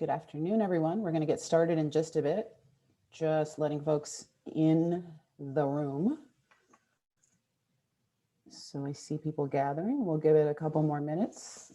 Good afternoon, everyone. We're going to get started in just a bit. Just letting folks in the room. So I see people gathering. We'll give it a couple more minutes.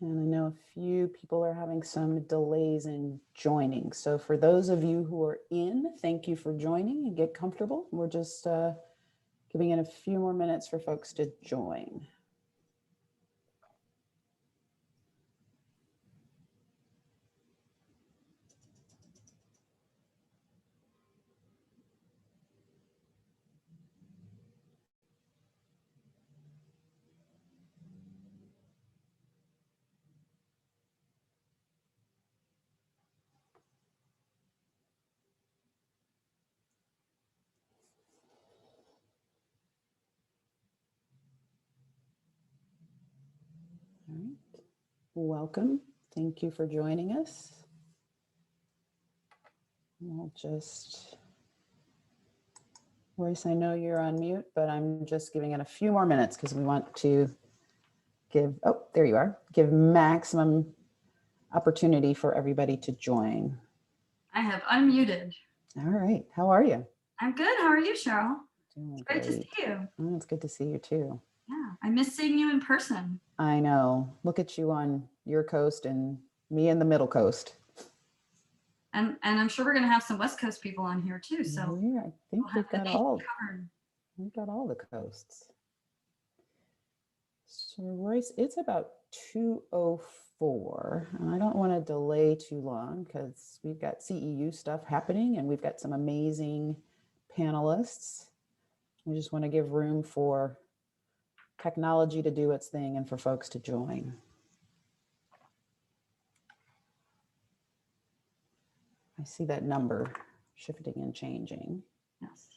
And I know a few people are having some delays in joining. So for those of you who are in, thank you for joining and get comfortable. We're just giving it a few more minutes for folks to join. All right. Welcome. Thank you for joining us. We'll just, Royce, I know you're on mute, but I'm just giving it a few more minutes because we want to give, oh, there you are, give maximum opportunity for everybody to join. I have unmuted. All right. How are you? I'm good. How are you, Cheryl? Doing It's great to see you. Oh, it's good to see you too. Yeah, I miss seeing you in person. I know. Look at you on your coast and me in the middle coast. And I'm sure we're going to have some West Coast people on here too. So yeah, I think we've got all the coasts. So Royce, it's about 2:04, and I don't want to delay too long because we've got CEU stuff happening and we've got some amazing panelists. We just want to give room for technology to do its thing and for folks to join. I see that number shifting and changing. Yes.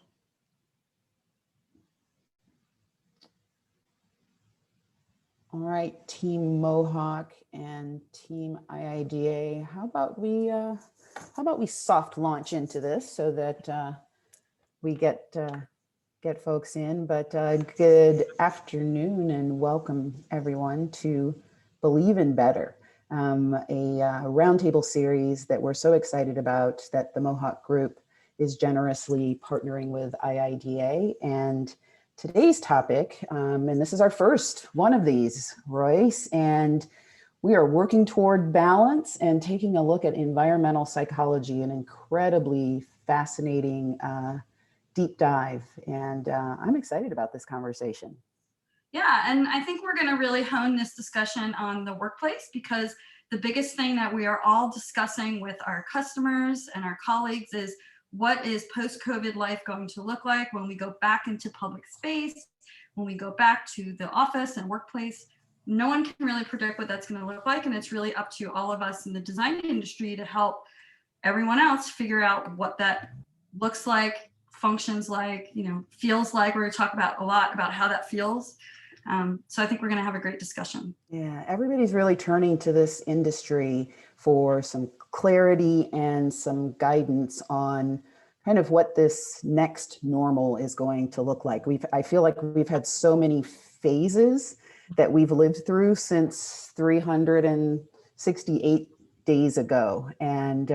All right, Team Mohawk and Team IIDA, how about we soft launch into this so that we get folks in. But good afternoon and welcome everyone to Believe in Better, a roundtable series that we're so excited about that the Mohawk Group is generously partnering with IIDA. And today's topic, and this is our first one of these, Royce, and we are working toward balance and taking a look at environmental psychology, an incredibly fascinating deep dive. And I'm excited about this conversation. Yeah, and I think we're going to really hone this discussion on the workplace because the biggest thing that we are all discussing with our customers and our colleagues is what is post-COVID life going to look like when we go back into public space, when we go back to the office and workplace. No one can really predict what that's going to look like, and it's really up to all of us in the design industry to help everyone else figure out what that looks like, functions like, feels like. We're going to talk about a lot about how that feels. So I think we're going to have a great discussion. Yeah, everybody's really turning to this industry for some clarity and some guidance on kind of what this next normal is going to look like. I feel like we've had so many phases that we've lived through since 368 days ago. And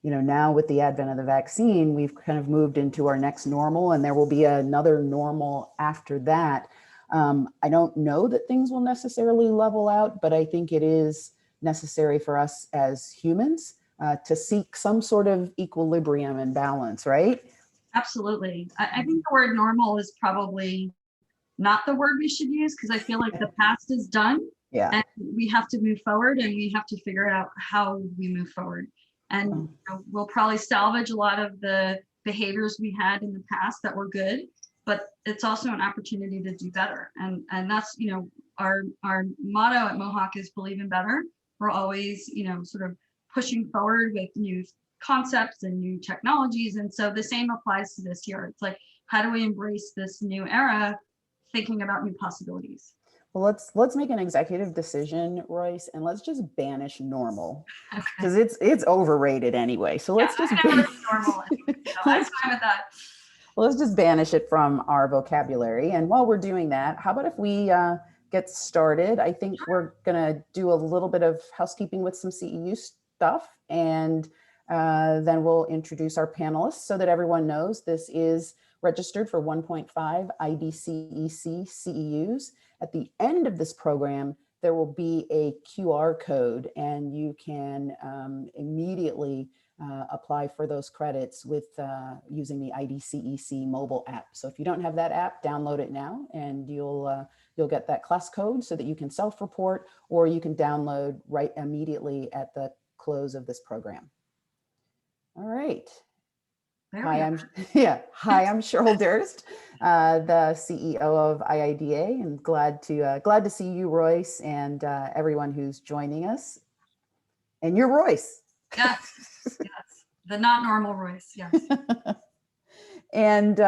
now with the advent of the vaccine, we've kind of moved into our next normal, and there will be another normal after that. I don't know that things will necessarily level out, but I think it is necessary for us as humans to seek some sort of equilibrium and balance, right? Absolutely. I think the word normal is probably not the word we should use because I feel like the past is done. Yeah. And we have to move forward, and we have to figure out how we move forward. And we'll probably salvage a lot of the behaviors we had in the past that were good, but it's also an opportunity to do better. And that's, our motto at Mohawk is believe in better. We're always, sort of pushing forward with new concepts and new technologies. And so the same applies to this year. It's like, how do we embrace this new era, thinking about new possibilities? Well, let's make an executive decision, Royce, and let's just banish normal, Okay. because it's overrated anyway. So let's just I've never been normal anyway, so I'm fine with that. let's just banish it from our vocabulary. And while we're doing that, how about if we get started? I think we're gonna do a little bit of housekeeping with some CEU stuff, and then we'll introduce our panelists so that everyone knows this is registered for 1.5 IDCEC CEUs. At the end of this program, there will be a QR code, and you can immediately apply for those credits with using the IDCEC mobile app. So if you don't have that app, download it now, and you'll get that class code so that you can self-report, or you can download right immediately at the close of this program. All right. Hi, I'm Cheryl Durst, the CEO of IIDA, and glad to see you, Royce, and everyone who's joining us. And you're Royce. Yes, yes, the not normal Royce. Yes. And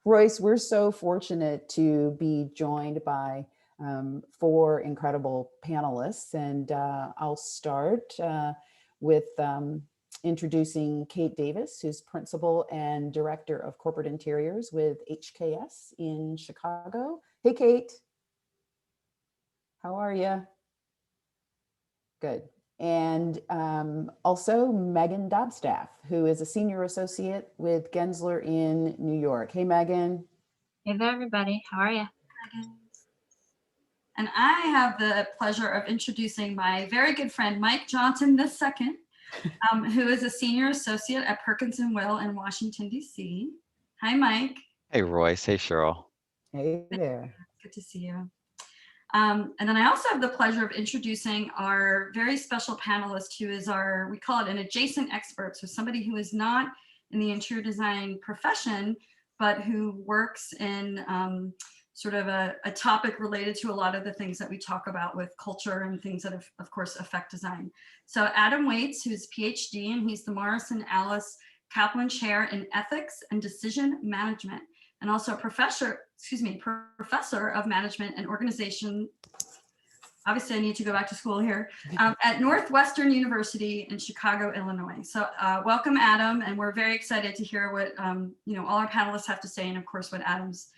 Royce, we're so fortunate to be joined by 4 incredible panelists, and I'll start with introducing Kate Davis, who's Principal and Director of Corporate Interiors with HKS in Chicago. Hey, Kate. How are you? Good. And also Megan Dobstaff, who is a Senior Associate with Gensler in New York. Hey, Megan. Hey there, everybody. How are you? And I have the pleasure of introducing my very good friend, Mike Johnson II. Who is a Senior Associate at Perkins & Will in Washington, D.C. Hi, Mike. Hey, Royce. Hey, Cheryl. Hey there. Good to see you. And then I also have the pleasure of introducing our very special panelist, who is we call it an adjacent expert. So somebody who is not in the interior design profession, but who works in sort of a topic related to a lot of the things that we talk about with culture and things that of course affect design. So Adam Waits, who's PhD, and he's the Morrison Alice Kaplan Chair in Ethics and Decision Management, and also a professor of Management and Organization. Obviously, I need to go back to school here, at Northwestern University in Chicago, Illinois. So welcome, Adam, and we're very excited to hear what all our panelists have to say, and of course what Adam's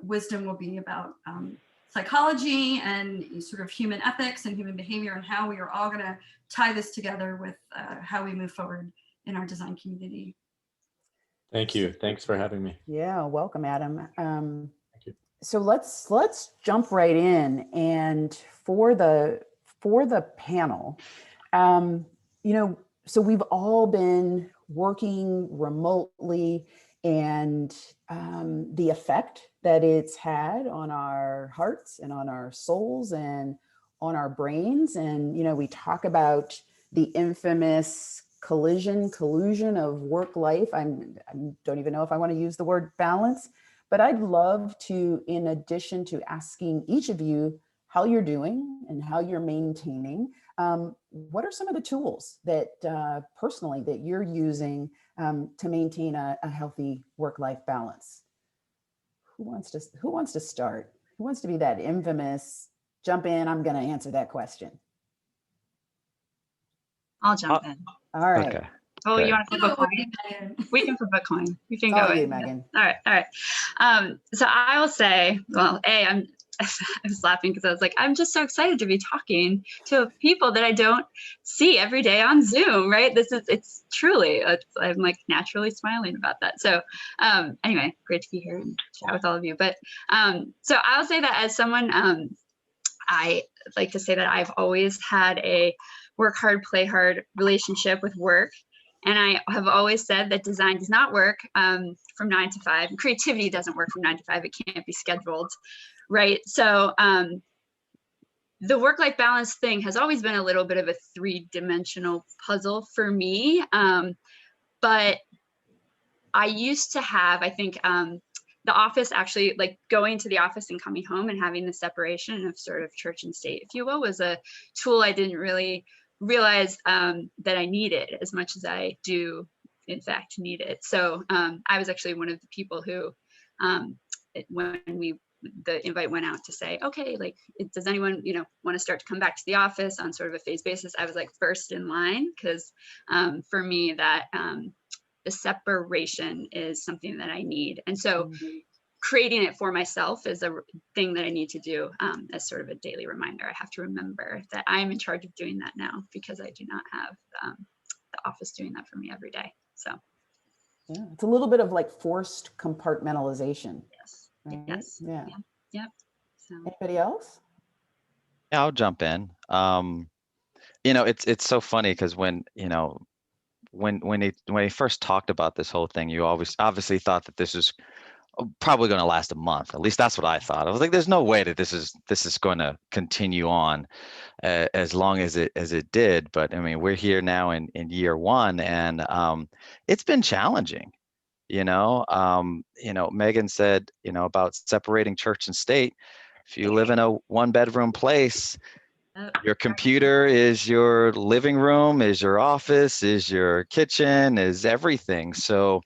wisdom will be about psychology and sort of human ethics and human behavior, and how we are all going to tie this together with how we move forward in our design community. Thank you. Thanks for having me. Yeah, welcome, Adam. Thank you. So let's jump right in, and for the panel, so we've all been working remotely, and the effect that it's had on our hearts and on our souls and on our brains. And, we talk about the infamous collusion of work life. I don't even know if I want to use the word balance, but I'd love to, in addition to asking each of you how you're doing and how you're maintaining, what are some of the tools that personally that you're using to maintain a healthy work-life balance? Who wants to start? Who wants to be that infamous jump in? I'm going to answer that question. I'll jump in. All right. Okay. Oh, Good. you want to flip a coin? We can flip a coin. You can All go you, in. Megan. All right. So I will say, well, I was laughing because I was like, I'm just so excited to be talking to people that I don't see every day on Zoom, right? It's truly, I'm like naturally smiling about that. So anyway, great to be here and chat with all of you. But so I'll say that as someone, I like to say that I've always had a work hard, play hard relationship with work. And I have always said that design does not work from 9 to 5. Creativity doesn't work from 9 to 5. It can't be scheduled, right? So the work-life balance thing has always been a little bit of a 3-dimensional puzzle for me. But I used to have, I think, the office actually, like going to the office and coming home and having the separation of sort of church and state, if you will, was a tool I didn't really realize that I need it as much as I do, in fact, need it. So I was actually one of the people who, when the invite went out to say, okay, like, does anyone, want to start to come back to the office on sort of a phased basis? I was like first in line, because for me, that the separation is something that I need. And so creating it for myself is a thing that I need to do as sort of a daily reminder. I have to remember that I'm in charge of doing that now, because I do not have the office doing that for me every day. So Yeah, it's a little bit of like forced compartmentalization. yes, Right? yes, Yeah. yep. So Anybody else? Yeah, I'll jump in. It's so funny because when they first talked about this whole thing, you always obviously thought that this is probably going to last a month. At least that's what I thought. I was like, there's no way that this is going to continue on as long as it did. But I mean, we're here now in year one, and it's been challenging. Megan said, about separating church and state. If you live in a one-bedroom place, your computer is your living room, is your office, is your kitchen, is everything. So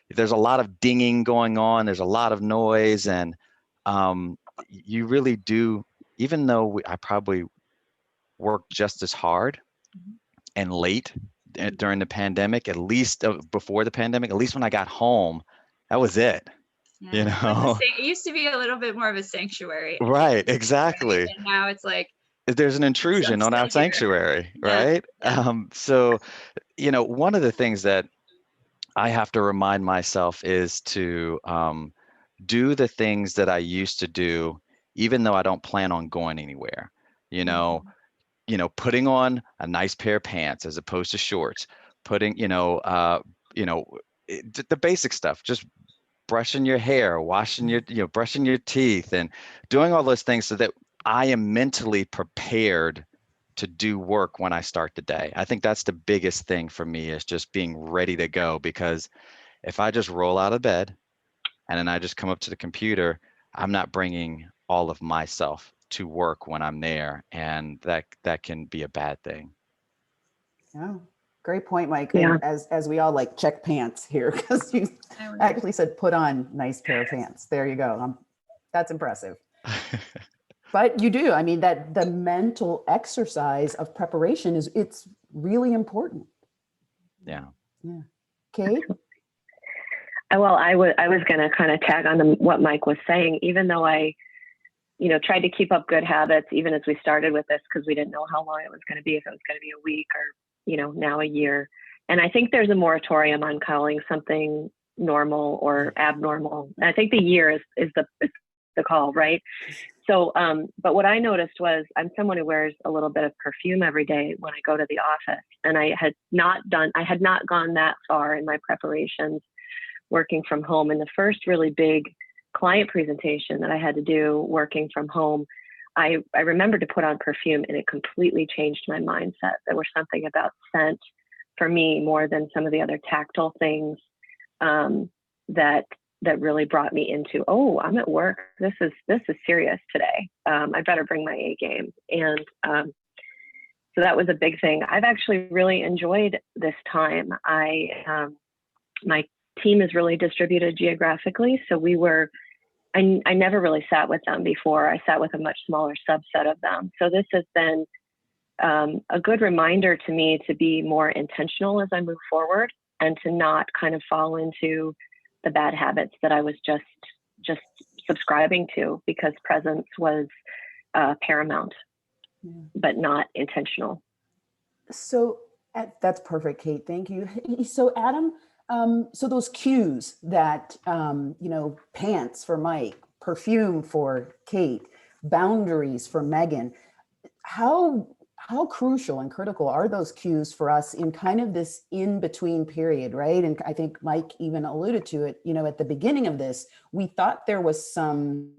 there's a lot of dinging going on. There's a lot of noise, and you really do. Even though I probably worked just as hard and late during the pandemic, at least before the pandemic, at least when I got home, that was it. yeah, it used to be a little bit more of a sanctuary. Right, exactly. Right? And now it's like, there's an intrusion on our sanctuary, right? Yeah. So, one of the things that I have to remind myself is to do the things that I used to do, even though I don't plan on going anywhere. Putting on a nice pair of pants as opposed to shorts, putting, the basic stuff, just brushing your hair, washing brushing your teeth, and doing all those things so that I am mentally prepared to do work when I start the day. I think that's the biggest thing for me, is just being ready to go, because if I just roll out of bed and then I just come up to the computer, I'm not bringing all of myself to work when I'm there, and that can be a bad thing. Yeah, great point, Mike. Yeah. And as we all like check pants here, because you actually said put on nice pair of pants. There you go. That's impressive. But you do. I mean, that the mental exercise of preparation it's really important. Yeah. Yeah. Kate? Well, I was going to kind of tag on what Mike was saying, even though I, tried to keep up good habits, even as we started with this, because we didn't know how long it was going to be, if it was going to be a week or, now a year. And I think there's a moratorium on calling something normal or abnormal. And I think the year is the call, right? So, but what I noticed was I'm someone who wears a little bit of perfume every day when I go to the office. And I had not gone that far in my preparations working from home. And the first really big client presentation that I had to do working from home, I remembered to put on perfume, and it completely changed my mindset. There was something about scent for me more than some of the other tactile things that really brought me into, oh, I'm at work. This is serious today. I better bring my A game. And so that was a big thing. I've actually really enjoyed this time. My team is really distributed geographically. So I never really sat with them before. I sat with a much smaller subset of them. So this has been a good reminder to me to be more intentional as I move forward, and to not kind of fall into the bad habits that I was just subscribing to, because presence was paramount, but not intentional. So that's perfect, Kate. Thank you. So Adam, so those cues that, pants for Mike, perfume for Kate, boundaries for Megan, how crucial and critical are those cues for us in kind of this in-between period, right? And I think Mike even alluded to it, at the beginning of this, we thought there was some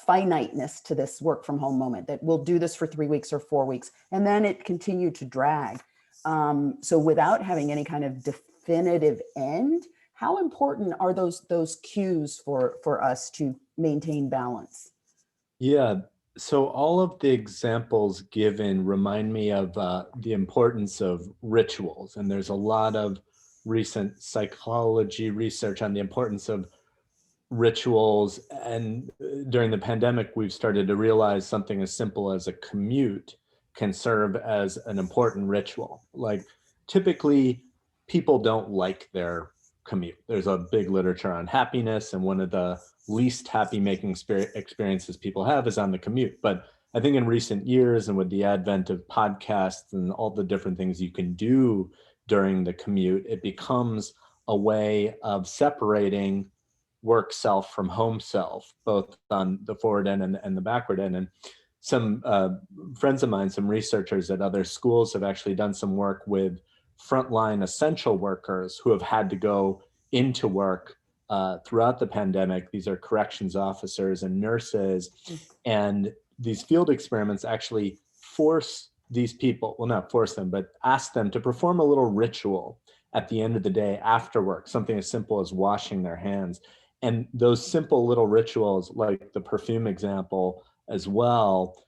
finiteness to this work from home moment, that we'll do this for 3 weeks or 4 weeks, and then it continued to drag. So without having any kind of definitive end, how important are those cues for us to maintain balance? Yeah, So all of the examples given remind me of the importance of rituals. And there's a lot of recent psychology research on the importance of rituals. And during the pandemic, we've started to realize something as simple as a commute can serve as an important ritual. Like typically, people don't like their commute. There's a big literature on happiness, and one of the least happy making experiences people have is on the commute. But I think in recent years, and with the advent of podcasts and all the different things you can do during the commute, it becomes a way of separating work self from home self, both on the forward end and the backward end. And some friends of mine, some researchers at other schools have actually done some work with frontline essential workers who have had to go into work throughout the pandemic. These are corrections officers and nurses. And these field experiments actually force these people, well, not force them, but ask them to perform a little ritual at the end of the day after work, something as simple as washing their hands. And those simple little rituals, like the perfume example as well,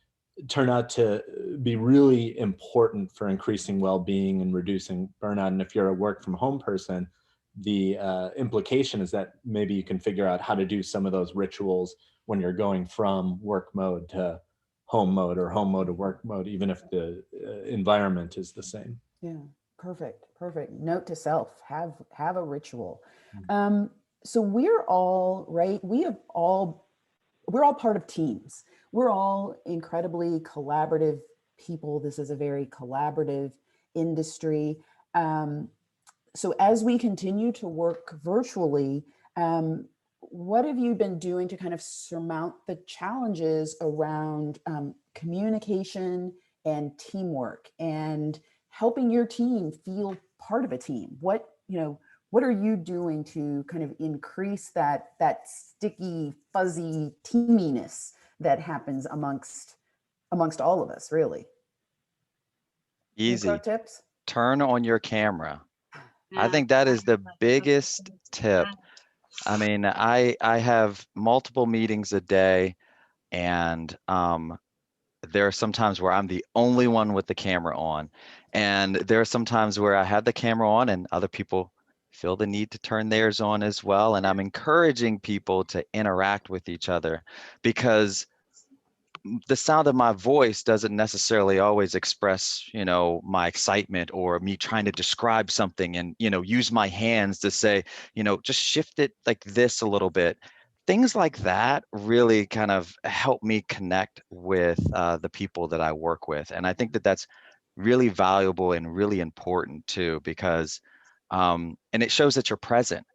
turn out to be really important for increasing well-being and reducing burnout. And if you're a work from home person, the implication is that maybe you can figure out how to do some of those rituals when you're going from work mode to home mode or home mode to work mode, even if the environment is the same. Yeah, perfect. Note to self, have a ritual. So we're all, right, we're all part of teams. We're all incredibly collaborative people. This is a very collaborative industry. So as we continue to work virtually, what have you been doing to kind of surmount the challenges around communication and teamwork and helping your team feel part of a team? What are you doing to kind of increase that sticky, fuzzy teaminess that happens amongst all of us, really? Easy. Any pro tips? Turn on your camera. I Yeah. think that is the biggest tip. I mean, I have multiple meetings a day, and there are some times where I'm the only one with the camera on, and there are some times where I have the camera on and other people feel the need to turn theirs on as well. And I'm encouraging people to interact with each other, because the sound of my voice doesn't necessarily always express, my excitement or me trying to describe something, and, use my hands to say, just shift it like this a little bit. Things like that really kind of help me connect with the people that I work with. And I think that that's really valuable and really important too, because and it shows that you're present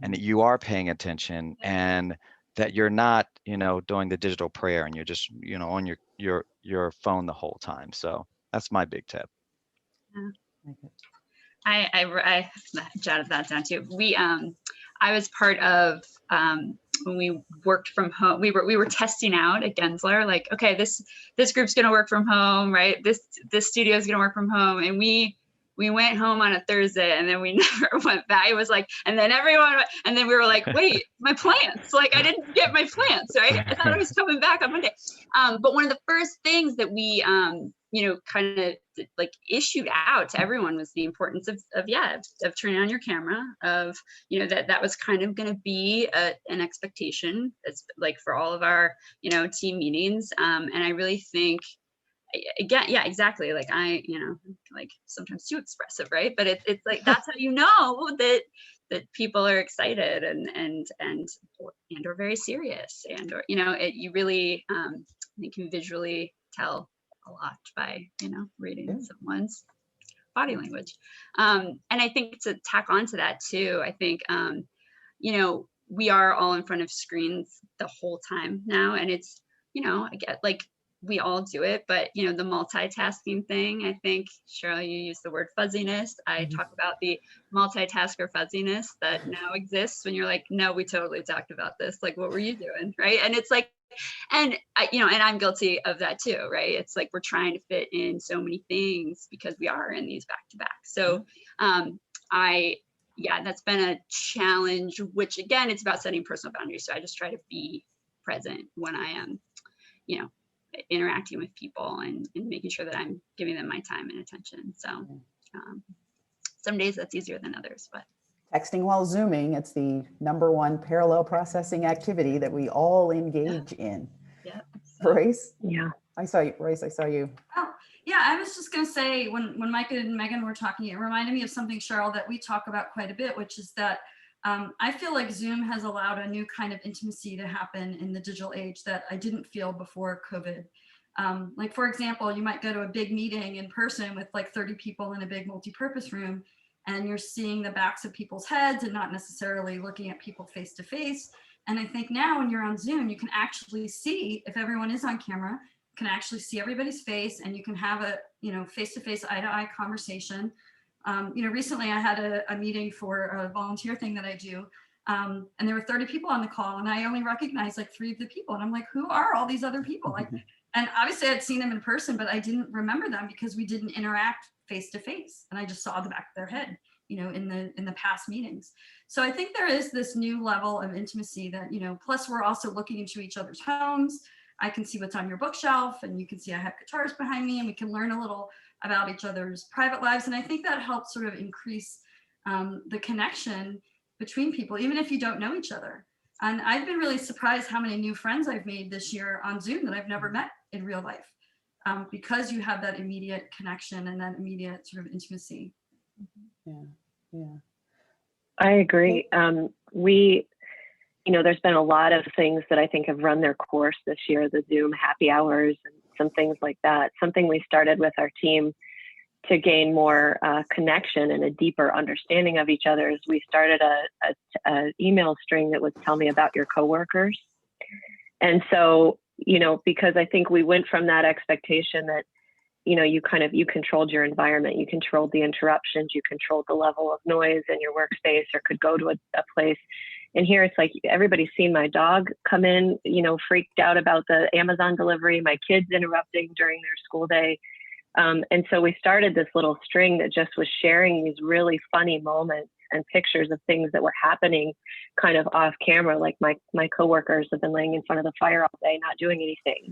and that you are paying attention, and that you're not, doing the digital prayer and you're just, on your phone the whole time. So that's my big tip. I jotted that down too. I was part of when we worked from home. We were testing out at Gensler, like, okay, this group's gonna work from home, right? This studio is gonna work from home, and we went home on a Thursday, and then we never went back. It was like, and then and then we were like, wait, my plants, like I didn't get my plants, right? I thought I was coming back on Monday. But one of the first things that we, kind of like issued out to everyone was the importance of turning on your camera, of, that was kind of going to be an expectation. It's like for all of our, team meetings. And I really think, again, yeah, exactly. Like like sometimes too expressive, right? But it's like, that's how you know that people are excited and or very serious, and or you really you can visually tell a lot by reading someone's body language. And I think to tack onto that too, I think we are all in front of screens the whole time now, and it's I get like we all do it, but the multitasking thing, I think, Cheryl, you use the word fuzziness. I talk about the multitasker fuzziness that now exists when you're like, no, we totally talked about this. Like, what were you doing? Right. And it's like, and and I'm guilty of that too, right? It's like, we're trying to fit in so many things because we are in these back to back. So that's been a challenge, which again, it's about setting personal boundaries. So I just try to be present when I am, interacting with people and making sure that I'm giving them my time and attention. So some days that's easier than others, but. Texting while Zooming, it's the #1 parallel processing activity that we all engage in. Yeah. Royce? Yeah. I saw you, Royce, I saw you. Oh, yeah, I was just going to say when Mike and Megan were talking, it reminded me of something, Cheryl, that we talk about quite a bit, which is that I feel like Zoom has allowed a new kind of intimacy to happen in the digital age that I didn't feel before COVID. Like, for example, you might go to a big meeting in person with like 30 people in a big multi-purpose room, and you're seeing the backs of people's heads and not necessarily looking at people face to face. And I think now when you're on Zoom, you can actually see if everyone is on camera, can actually see everybody's face, and you can have a, face-to-face, eye-to-eye conversation. Recently I had a meeting for a volunteer thing that I do, and there were 30 people on the call, and I only recognized like 3 of the people, and I'm like, who are all these other people? Like, and obviously I'd seen them in person, but I didn't remember them because we didn't interact face-to-face, and I just saw the back of their head, in the past meetings. So I think there is this new level of intimacy that, plus we're also looking into each other's homes. I can see what's on your bookshelf, and you can see I have guitars behind me, and we can learn a little about each other's private lives. And I think that helps sort of increase the connection between people, even if you don't know each other. And I've been really surprised how many new friends I've made this year on Zoom that I've never met in real life, because you have that immediate connection and that immediate sort of intimacy. Yeah. I agree. There's been a lot of things that I think have run their course this year, the Zoom happy hours and some things like that. Something we started with our team to gain more connection and a deeper understanding of each other is we started a email string that would tell me about your coworkers. And so, because I think we went from that expectation that, you controlled your environment, you controlled the interruptions, you controlled the level of noise in your workspace, or could go to a place. And here it's like everybody's seen my dog come in, freaked out about the Amazon delivery, my kids interrupting during their school day. And so we started this little string that just was sharing these really funny moments and pictures of things that were happening kind of off camera. Like my coworkers have been laying in front of the fire all day, not doing anything.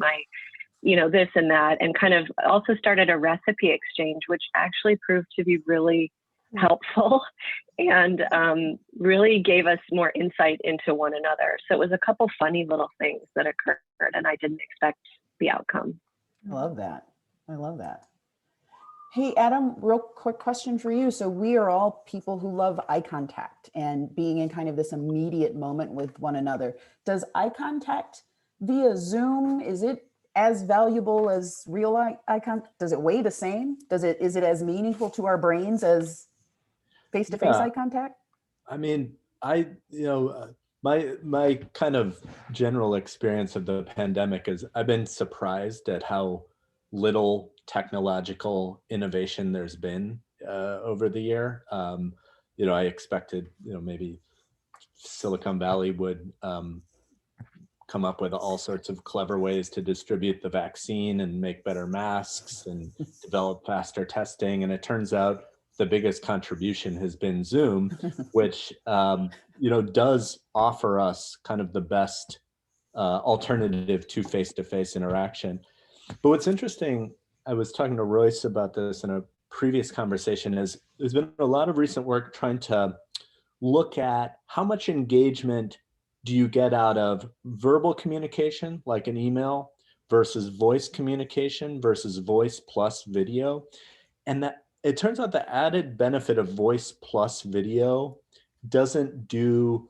This and that, and kind of also started a recipe exchange, which actually proved to be really helpful and really gave us more insight into one another. So it was a couple funny little things that occurred, and I didn't expect the outcome. I love that. Hey, Adam, real quick question for you. So we are all people who love eye contact and being in kind of this immediate moment with one another. Does eye contact via Zoom, is it as valuable as real eye contact? Does it weigh the same? Is it as meaningful to our brains as face-to-face eye contact? I mean, my kind of general experience of the pandemic is I've been surprised at how little technological innovation there's been over the year. I expected, maybe Silicon Valley would come up with all sorts of clever ways to distribute the vaccine and make better masks and develop faster testing. And it turns out the biggest contribution has been Zoom, which does offer us kind of the best alternative to face-to-face interaction. But what's interesting, I was talking to Royce about this in a previous conversation, is there's been a lot of recent work trying to look at how much engagement do you get out of verbal communication, like an email, versus voice communication versus voice plus video. And that it turns out the added benefit of voice plus video doesn't do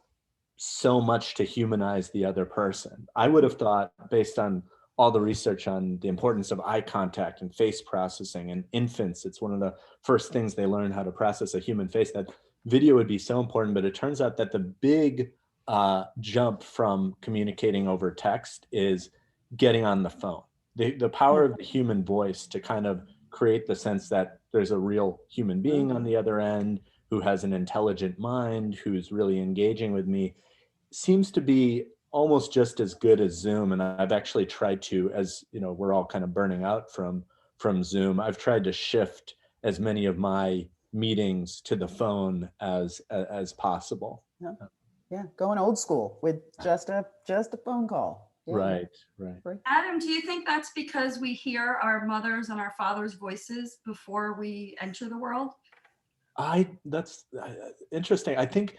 so much to humanize the other person. I would have thought, based on all the research on the importance of eye contact and face processing, and infants, it's one of the first things they learn, how to process a human face, that video would be so important. But it turns out that the big jump from communicating over text is getting on the phone. The power of the human voice to kind of create the sense that there's a real human being on the other end who has an intelligent mind, who's really engaging with me, seems to be almost just as good as Zoom. And I've actually tried to, as we're all kind of burning out from Zoom, I've tried to shift as many of my meetings to the phone as possible. Yeah, going old school with just a phone call. Yeah. Right, right. Right. Adam, do you think that's because we hear our mothers and our fathers' voices before we enter the world? That's interesting. I think,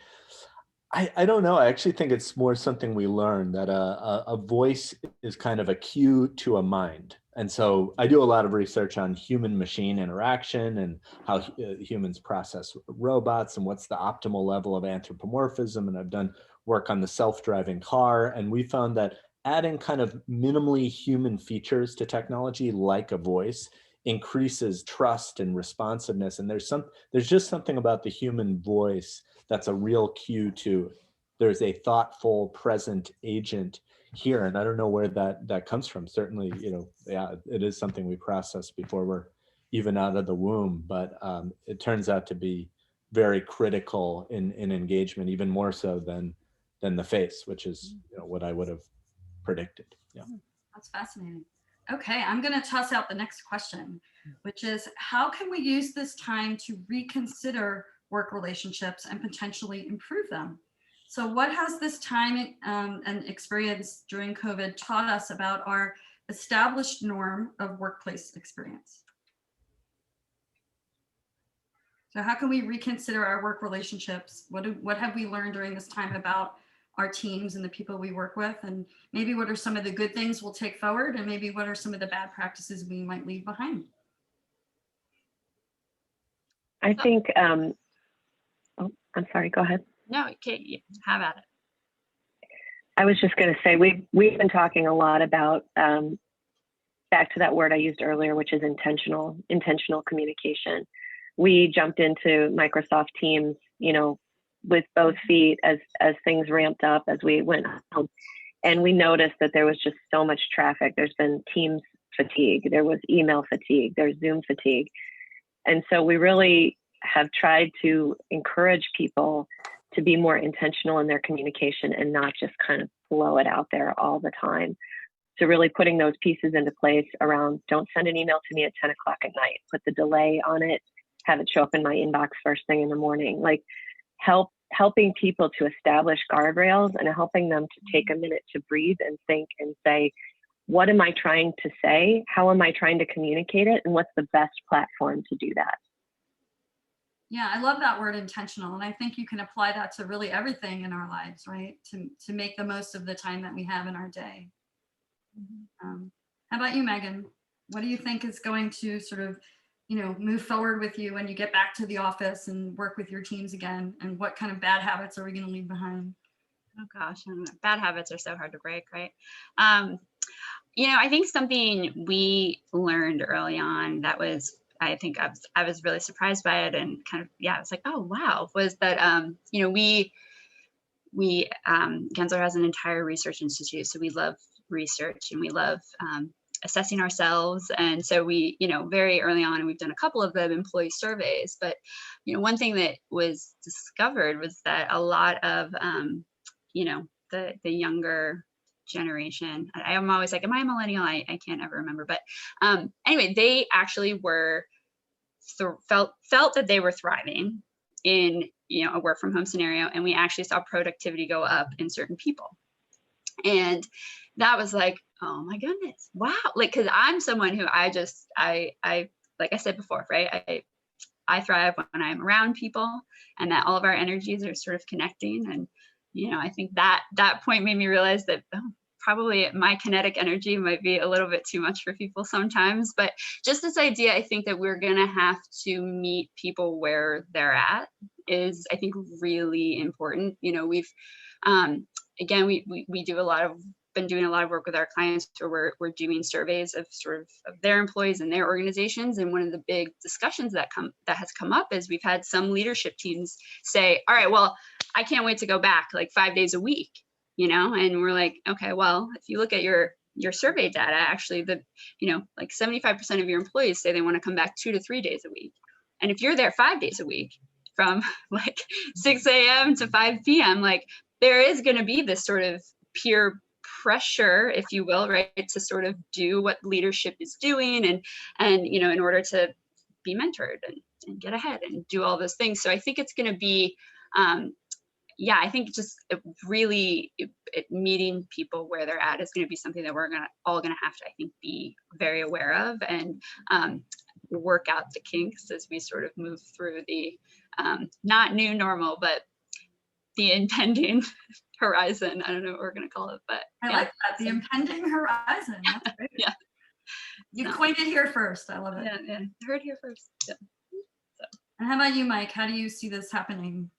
I don't know. I actually think it's more something we learn, that a voice is kind of a cue to a mind. And so I do a lot of research on human machine interaction and how humans process robots and what's the optimal level of anthropomorphism. And I've done work on the self-driving car. And we found that adding kind of minimally human features to technology, like a voice, increases trust and responsiveness. And there's just something about the human voice that's a real cue to, there's a thoughtful, present agent here. And I don't know where that comes from. Certainly, yeah, it is something we process before we're even out of the womb, but it turns out to be very critical in engagement, even more so than the face, which is what I would have predicted. Yeah. That's fascinating. Okay, I'm going to toss out the next question, which is, how can we use this time to reconsider work relationships and potentially improve them? So what has this time and experience during COVID taught us about our established norm of workplace experience? So how can we reconsider our work relationships? What have we learned during this time about our teams and the people we work with? And maybe what are some of the good things we'll take forward? And maybe what are some of the bad practices we might leave behind? I think, oh, I'm sorry, go ahead. No, Kate, you have at it. I was just going to say, we've been talking a lot about, back to that word I used earlier, which is intentional communication. We jumped into Microsoft Teams, with both feet as things ramped up, as we went home. And we noticed that there was just so much traffic. There's been Teams fatigue, there was email fatigue, there's Zoom fatigue. And so we really have tried to encourage people to be more intentional in their communication and not just kind of blow it out there all the time. So really putting those pieces into place around, don't send an email to me at 10 o'clock at night, put the delay on it, have it show up in my inbox first thing in the morning. Like helping people to establish guardrails and helping them to take a minute to breathe and think and say, what am I trying to say? How am I trying to communicate it? And what's the best platform to do that? Yeah, I love that word, intentional. And I think you can apply that to really everything in our lives, right? To make the most of the time that we have in our day. How about you, Megan? What do you think is going to sort of, move forward with you when you get back to the office and work with your teams again? And what kind of bad habits are we going to leave behind? Oh gosh, bad habits are so hard to break, right? I think something we learned early on that was, I think I was really surprised by it, and kind of, I was like, oh wow, was that Gensler has an entire research institute, so we love research and we love assessing ourselves. And so we, very early on, and we've done a couple of the employee surveys, but one thing that was discovered was that a lot of the younger generation, I'm always like, am I a millennial? I can't ever remember, but anyway, they actually were felt that they were thriving in a work from home scenario, and we actually saw productivity go up in certain people. And that was like, oh my goodness, wow. Like, cause I'm someone who I like I said before, right? I thrive when I'm around people, and that all of our energies are sort of connecting. And, I think that point made me realize that probably my kinetic energy might be a little bit too much for people sometimes, but just this idea, I think that we're going to have to meet people where they're at is, I think, really important. We've, again, we do been doing a lot of work with our clients where we're doing surveys of of their employees and their organizations. And one of the big discussions that has come up is we've had some leadership teams say, all right, well, I can't wait to go back like 5 days a week, and we're like, okay, well, if you look at your survey data, actually like 75% of your employees say they want to come back 2 to 3 days a week. And if you're there 5 days a week from like 6 a.m. to 5 p.m., like there is going to be this sort of peer pressure, if you will, right, to sort of do what leadership is doing and in order to be mentored and get ahead and do all those things. So I think it's going to be yeah, I think just really meeting people where they're at is going to be something that we're all going to have to, I think, be very aware of, and work out the kinks as we sort of move through the not new normal, but the impending horizon. I don't know what we're going to call it, but I yeah. like that, the impending horizon. That's great. Yeah. You coined it here first. I love it. Yeah, heard here first. Yeah. And how about you, Mike? How do you see this happening?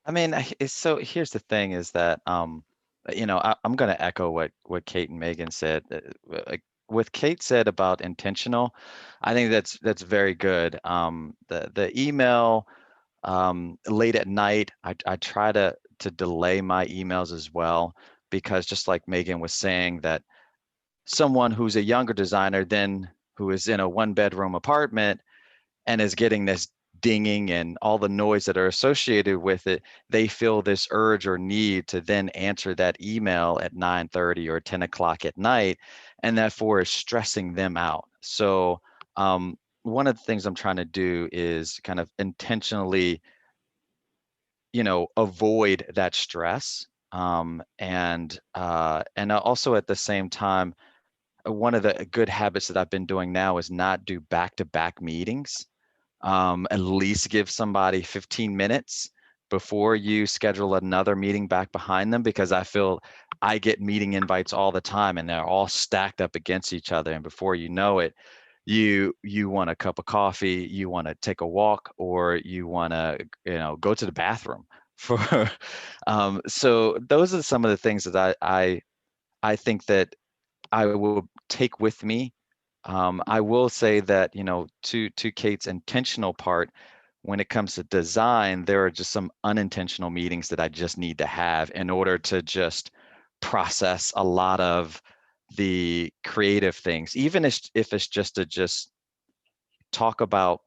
I mean, so here's the thing is that, I'm going to echo what Kate and Megan said. Like, what Kate said about intentional, I think that's very good. The email late at night, I try to delay my emails as well, because just like Megan was saying, that someone who's a younger designer then who is in a 1-bedroom apartment and is getting this dinging and all the noise that are associated with it, they feel this urge or need to then answer that email at 9:30 or 10 o'clock at night, and therefore is stressing them out. So one of the things I'm trying to do is kind of intentionally, avoid that stress. And also at the same time, one of the good habits that I've been doing now is not do back-to-back meetings. At least give somebody 15 minutes before you schedule another meeting back behind them, because I feel I get meeting invites all the time and they're all stacked up against each other. And before you know it, you want a cup of coffee, you want to take a walk, or you want to, go to the bathroom for, so those are some of the things that I think that I will take with me. I will say that, to Kate's intentional part, when it comes to design, there are just some unintentional meetings that I just need to have in order to just process a lot of the creative things, even if it's just to just talk about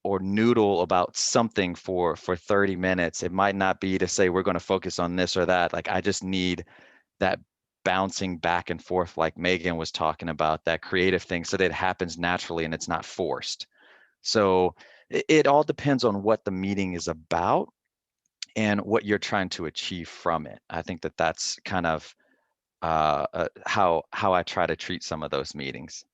or noodle about something for 30 minutes. It might not be to say we're going to focus on this or that. Like, I just need that bouncing back and forth, like Megan was talking about, that creative thing, so that it happens naturally and it's not forced. So it all depends on what the meeting is about and what you're trying to achieve from it. I think that that's kind of how I try to treat some of those meetings.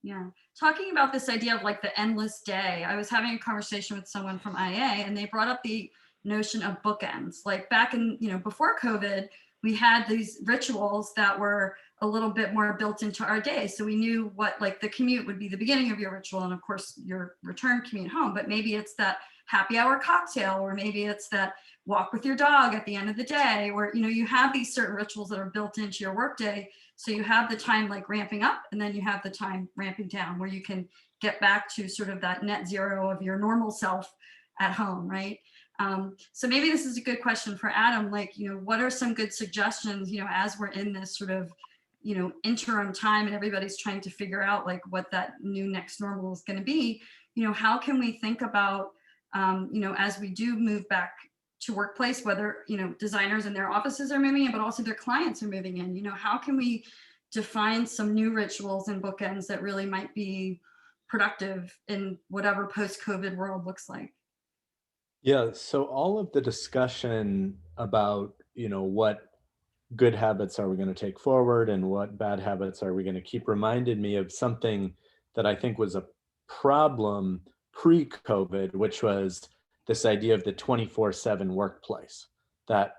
Yeah. Talking about this idea of like the endless day, I was having a conversation with someone from IA and they brought up the notion of bookends. Like back in, before COVID, we had these rituals that were a little bit more built into our day. So we knew what, like, the commute would be the beginning of your ritual, and of course your return commute home, but maybe it's that happy hour cocktail, or maybe it's that walk with your dog at the end of the day, or, you have these certain rituals that are built into your workday. So you have the time like ramping up, and then you have the time ramping down, where you can get back to sort of that net zero of your normal self at home, right? So maybe this is a good question for Adam. Like, what are some good suggestions, as we're in this sort of, interim time and everybody's trying to figure out like what that new next normal is going to be, how can we think about, as we do move back to workplace, whether, designers in their offices are moving in, but also their clients are moving in, how can we define some new rituals and bookends that really might be productive in whatever post-COVID world looks like? Yeah, so all of the discussion about, what good habits are we going to take forward and what bad habits are we going to keep reminded me of something that I think was a problem pre-COVID, which was this idea of the 24/7 workplace, that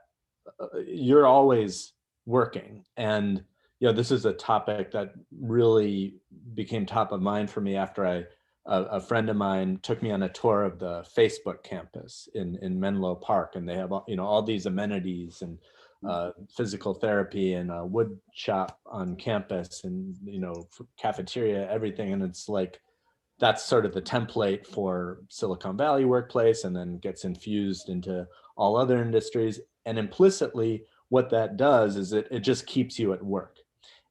you're always working. And, this is a topic that really became top of mind for me after a friend of mine took me on a tour of the Facebook campus in Menlo Park, and they have all these amenities and physical therapy and a wood shop on campus, and cafeteria, everything. And it's like that's sort of the template for Silicon Valley workplace, and then gets infused into all other industries. And implicitly, what that does is it just keeps you at work.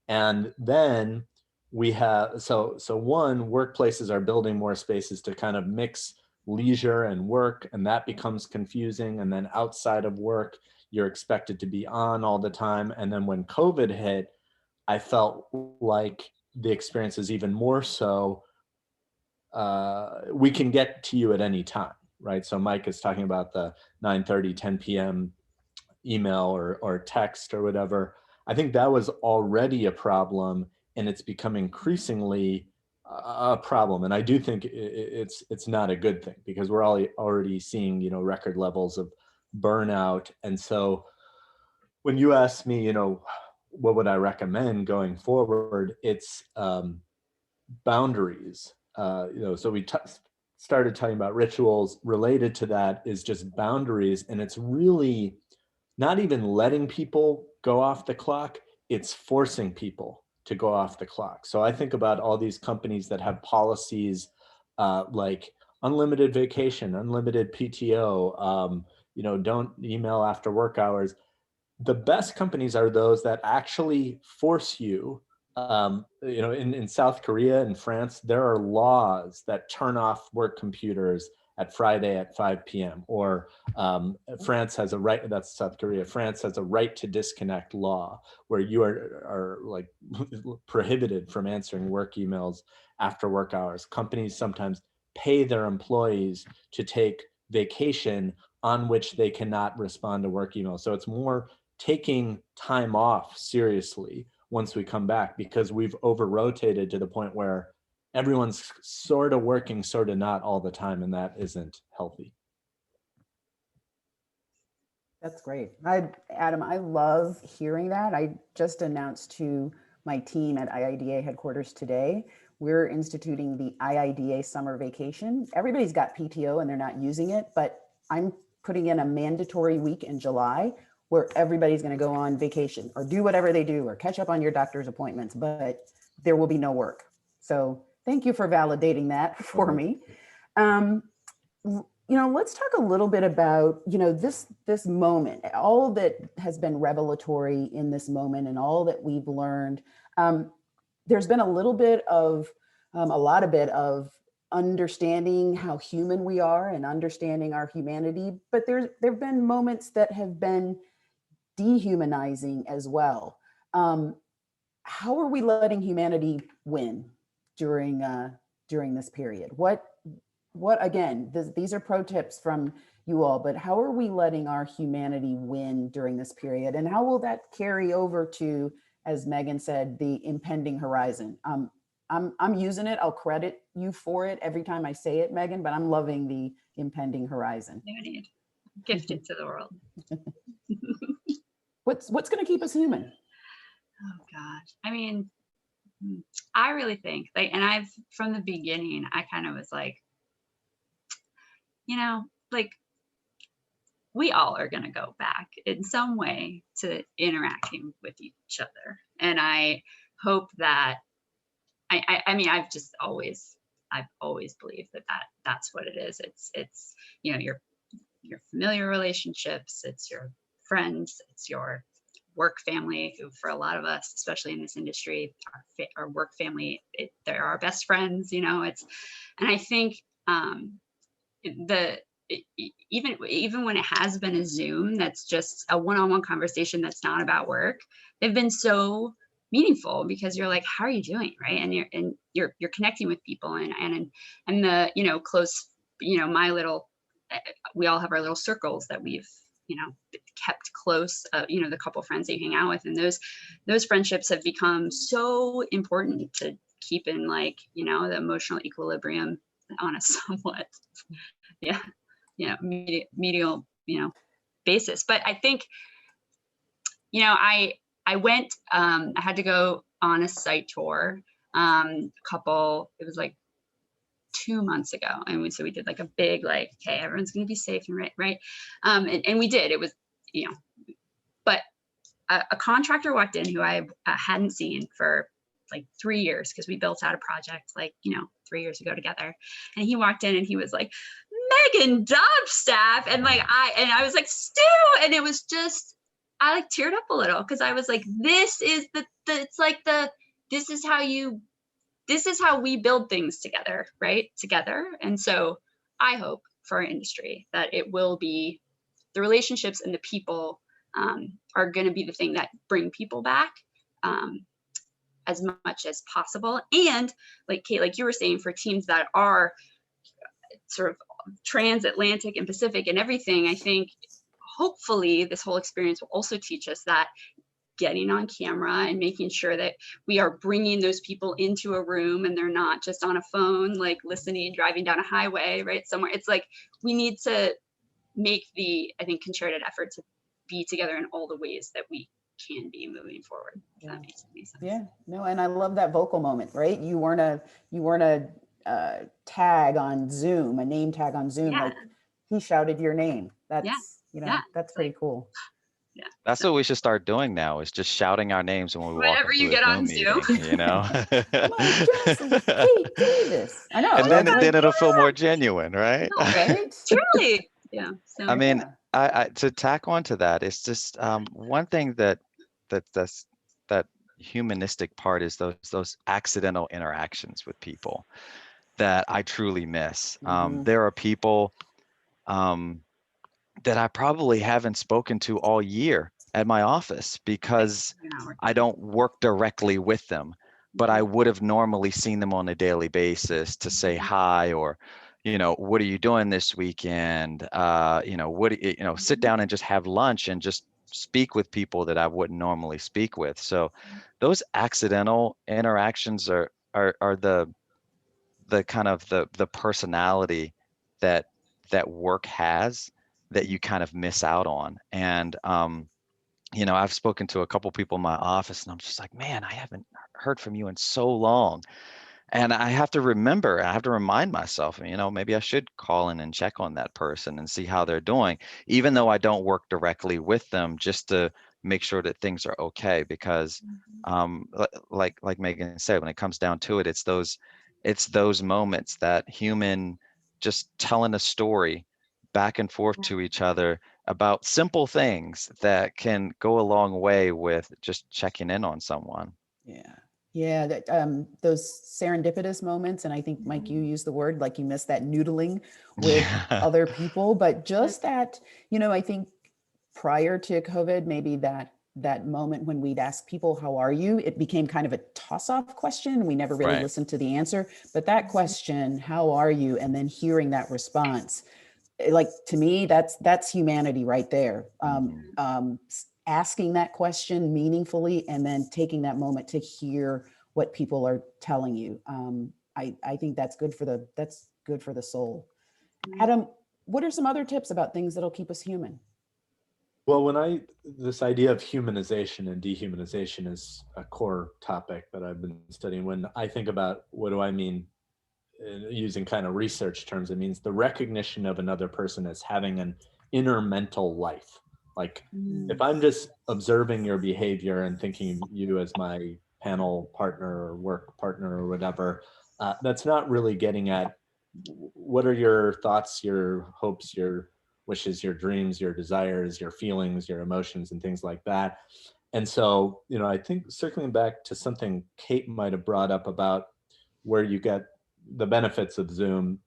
And then we have, so one, workplaces are building more spaces to kind of mix leisure and work, and that becomes confusing. And then outside of work, you're expected to be on all the time. And then when COVID hit, I felt like the experience is even more so, we can get to you at any time, right? So Mike is talking about the 9:30, 10 p.m. email or text or whatever. I think that was already a problem, and it's become increasingly a problem. And I do think it's not a good thing, because we're already seeing, you know, record levels of burnout. And so when you ask me, you know, what would I recommend going forward, it's boundaries. You know, so we started talking about rituals. Related to that is just boundaries, and it's really not even letting people go off the clock, it's forcing people to go off the clock. So I think about all these companies that have policies like unlimited vacation, unlimited PTO, you know, don't email after work hours. The best companies are those that actually force you. You know, in South Korea and France, there are laws that turn off work computers at Friday at 5 p.m. Or France has a right, that's South Korea, France has a right to disconnect law, where you are like prohibited from answering work emails after work hours. Companies sometimes pay their employees to take vacation on which they cannot respond to work emails. So it's more taking time off seriously once we come back, because we've over rotated to the point where everyone's sort of working, sort of not all the time, and that isn't healthy. That's great. Adam, I love hearing that. I just announced to my team at IIDA headquarters today, we're instituting the IIDA summer vacation. Everybody's got PTO and they're not using it, but I'm putting in a mandatory week in July where everybody's going to go on vacation or do whatever they do or catch up on your doctor's appointments, but there will be no work. So thank you for validating that for me. You know, let's talk a little bit about, you know, this moment, all that has been revelatory in this moment and all that we've learned. There's been a lot of understanding how human we are and understanding our humanity, but there've been moments that have been dehumanizing as well. How are we letting humanity win during this period? What again, these are pro tips from you all, but how are we letting our humanity win during this period? And how will that carry over to, as Megan said, the impending horizon? I'm using it. I'll credit you for it every time I say it, Megan, but I'm loving the impending horizon. You need gifted to the world. What's going to keep us human? Oh gosh. I mean, I really think and from the beginning, I kind of was like, you know, like we all are going to go back in some way to interacting with each other. And I hope that, I mean, I've always believed that's what it is. It's, you know, your familiar relationships, it's your friends, it's your work family, who for a lot of us, especially in this industry, our work family, they're our best friends, you know, and I think, even when it has been a Zoom, that's just a one-on-one conversation that's not about work, they've been so meaningful, because you're like, how are you doing, right? And you're connecting with people, and the, you know, close, you know, we all have our little circles that we've, you know, kept close, you know, the couple friends that you hang out with, and those friendships have become so important to keep in, like, you know, the emotional equilibrium on a somewhat, medial, you know, basis. But I think, you know, I went, I had to go on a site tour, it was like 2 months ago. And so we did like a big, like, okay, everyone's going to be safe and right. And we did, it was, you know, but a contractor walked in who I hadn't seen for like 3 years, because we built out a project, like, you know, 3 years ago together. And he walked in and he was like, Megan Dobstaff. And like, I was like, Stu. And it was just, I like teared up a little, because I was like, this is this is how we build things together, right? Together. And so I hope for our industry that it will be the relationships and the people are going to be the thing that bring people back as much as possible. And like Kate, like you were saying, for teams that are sort of transatlantic and Pacific and everything, I think hopefully this whole experience will also teach us that getting on camera and making sure that we are bringing those people into a room and they're not just on a phone, like listening, driving down a highway, right? Somewhere. It's like, we need to make the, I think, concerted effort to be together in all the ways that we can be moving forward. If that makes any sense. Yeah, no, and I love that vocal moment, right? You weren't a tag on Zoom, a name tag on Zoom, Yeah. like he shouted your name. That's, Yeah. you know, Yeah. that's pretty cool. Yeah. That's what we should start doing now, is just shouting our names when we walk Whenever you into a get on Zoom meeting, Zoom. you know? Mike, Jesse, Kate Davis. I know. And That's then like, it'll feel more genuine, right? No, right? truly. Yeah. So I mean, Yeah. I to tack on to that, it's just one thing that humanistic part is those accidental interactions with people that I truly miss. Mhm. There are people that I probably haven't spoken to all year at my office because you're not working. I don't work directly with them, but I would have normally seen them on a daily basis to say hi, or, you know, what are you doing this weekend? You know, what, you know, sit down and just have lunch and just speak with people that I wouldn't normally speak with. So those accidental interactions are the kind of the personality that work has that you kind of miss out on. And you know, I've spoken to a couple people in my office and I'm just like, man, I haven't heard from you in so long. And I have to remember, I have to remind myself, you know, maybe I should call in and check on that person and see how they're doing, even though I don't work directly with them, just to make sure that things are okay. Because like Megan said, when it comes down to it, it's those moments, that human just telling a story back and forth to each other about simple things that can go a long way with just checking in on someone. Yeah. Yeah, that those serendipitous moments, and I think Mike, you used the word, like you miss that noodling with Yeah. other people, but just that, you know, I think prior to COVID, maybe that moment when we'd ask people, how are you? It became kind of a toss-off question. We never really Right. listened to the answer, but that question, how are you? And then hearing that response, like, to me, that's humanity right there. Asking that question meaningfully and then taking that moment to hear what people are telling you. I think that's good for the soul. Adam, what are some other tips about things that'll keep us human? Well, this idea of humanization and dehumanization is a core topic that I've been studying. When I think about what do I mean using kind of research terms, it means the recognition of another person as having an inner mental life. Like if I'm just observing your behavior and thinking of you as my panel partner or work partner or whatever, that's not really getting at what are your thoughts, your hopes, your wishes, your dreams, your desires, your feelings, your emotions, and things like that. And so, you know, I think circling back to something Kate might have brought up about where you get the benefits of Zoom,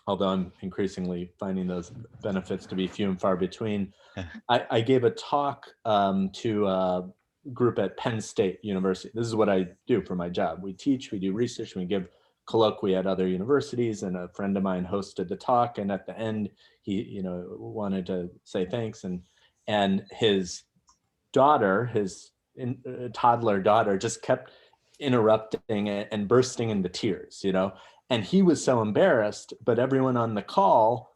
although I'm increasingly finding those benefits to be few and far between. I gave a talk to a group at Penn State University. This is what I do for my job. We teach, we do research, we give colloquy at other universities, and a friend of mine hosted the talk. And at the end, he, you know, wanted to say thanks. And his daughter, toddler daughter, just kept interrupting and bursting into tears, you know, and he was so embarrassed, but everyone on the call,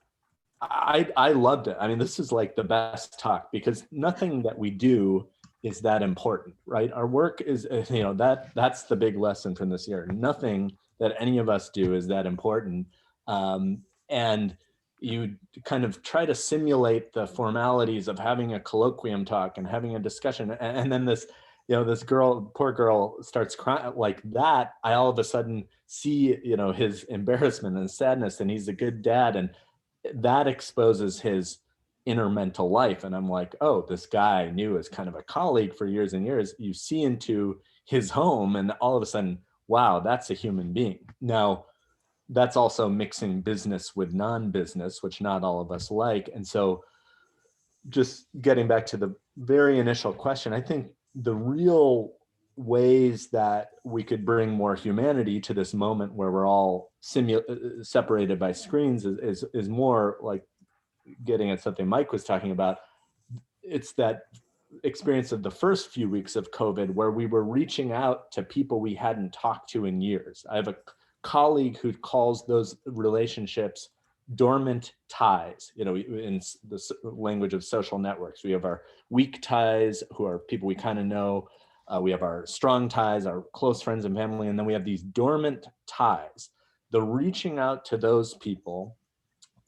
I loved it. I mean, this is like the best talk because nothing that we do is that important, right? Our work is, you know, that's the big lesson from this year. Nothing that any of us do is that important. And you kind of try to simulate the formalities of having a colloquium talk and having a discussion. And then this, you know, this girl, poor girl, starts crying like that. I all of a sudden see, you know, his embarrassment and sadness, and he's a good dad. And that exposes his inner mental life. And I'm like, oh, this guy I knew as kind of a colleague for years and years. You see into his home and all of a sudden, wow, that's a human being. Now, that's also mixing business with non-business, which not all of us like. And so just getting back to the very initial question, I think the real ways that we could bring more humanity to this moment where we're all separated by screens is more like getting at something Mike was talking about. it's that experience of the first few weeks of COVID where we were reaching out to people we hadn't talked to in years. I have a colleague who calls those relationships dormant ties. You know, in the language of social networks, we have our weak ties, who are people we kind of know. We have our strong ties, our close friends and family, and then we have these dormant ties. The reaching out to those people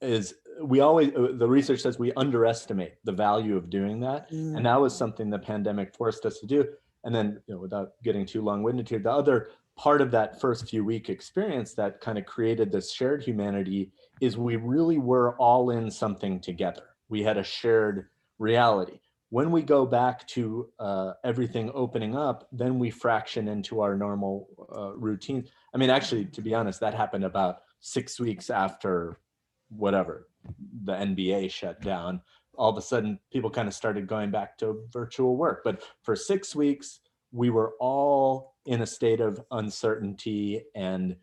is, we always, the research says we underestimate the value of doing that. And that was something the pandemic forced us to do. And then, you know, without getting too long-winded here, the other part of that first few week experience that kind of created this shared humanity is we really were all in something together. We had a shared reality. When we go back to everything opening up, then we fraction into our normal routine. I mean, actually, to be honest, that happened about 6 weeks after whatever, the NBA shut down. All of a sudden, people kind of started going back to virtual work. But for 6 weeks, we were all in a state of uncertainty, and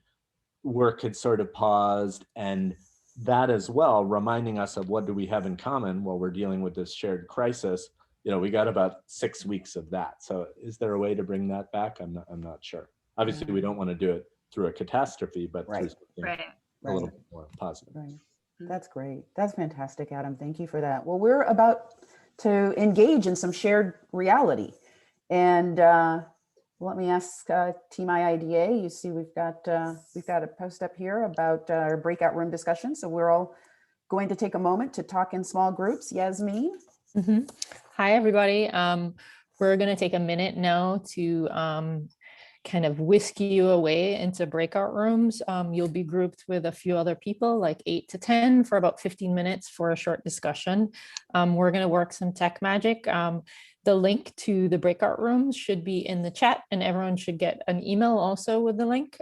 work had sort of paused. And that as well, reminding us of what do we have in common while we're dealing with this shared crisis. You know, we got about 6 weeks of that. So is there a way to bring that back? I'm not sure. Obviously, we don't want to do it through a catastrophe, but through something Right. a little bit more positive. Right. That's great. That's fantastic, Adam. Thank you for that. Well, we're about to engage in some shared reality. And let me ask Team IIDA. You see, we've got a post up here about our breakout room discussion. So we're all going to take a moment to talk in small groups. Yasmin? Hi, everybody. We're going to take a minute now to kind of whisk you away into breakout rooms. You'll be grouped with a few other people, like 8 to 10 for about 15 minutes for a short discussion. We're going to work some tech magic. The link to the breakout rooms should be in the chat, and everyone should get an email also with the link.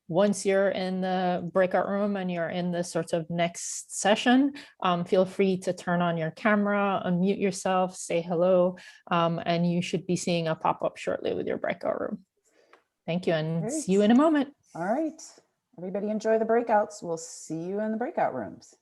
Once you're in the breakout room and you're in the sort of next session, feel free to turn on your camera, unmute yourself, say hello, and you should be seeing a pop-up shortly with your breakout room. Thank you, and see you in a moment. All right. Everybody enjoy the breakouts. We'll see you in the breakout rooms.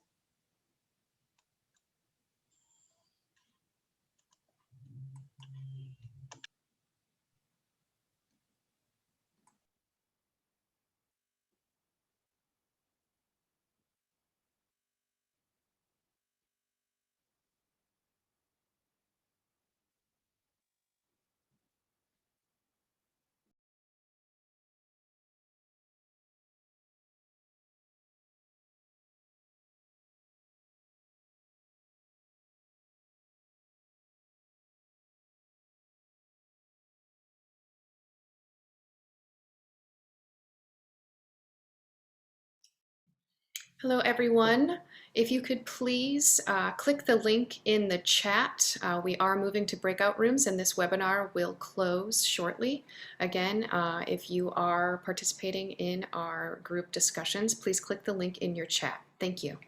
Hello, everyone. If you could please click the link in the chat. We are moving to breakout rooms and this webinar will close shortly. Again, if you are participating in our group discussions, please click the link in your chat. Thank you.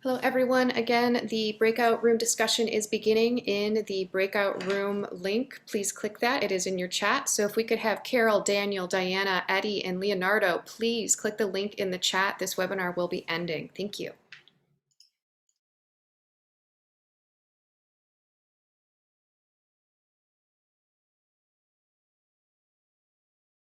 Hello, everyone. Again, the breakout room discussion is beginning in the breakout room link. Please click that. It is in your chat. So if we could have Carol, Daniel, Diana, Eddie, and Leonardo, please click the link in the chat. This webinar will be ending. Thank you.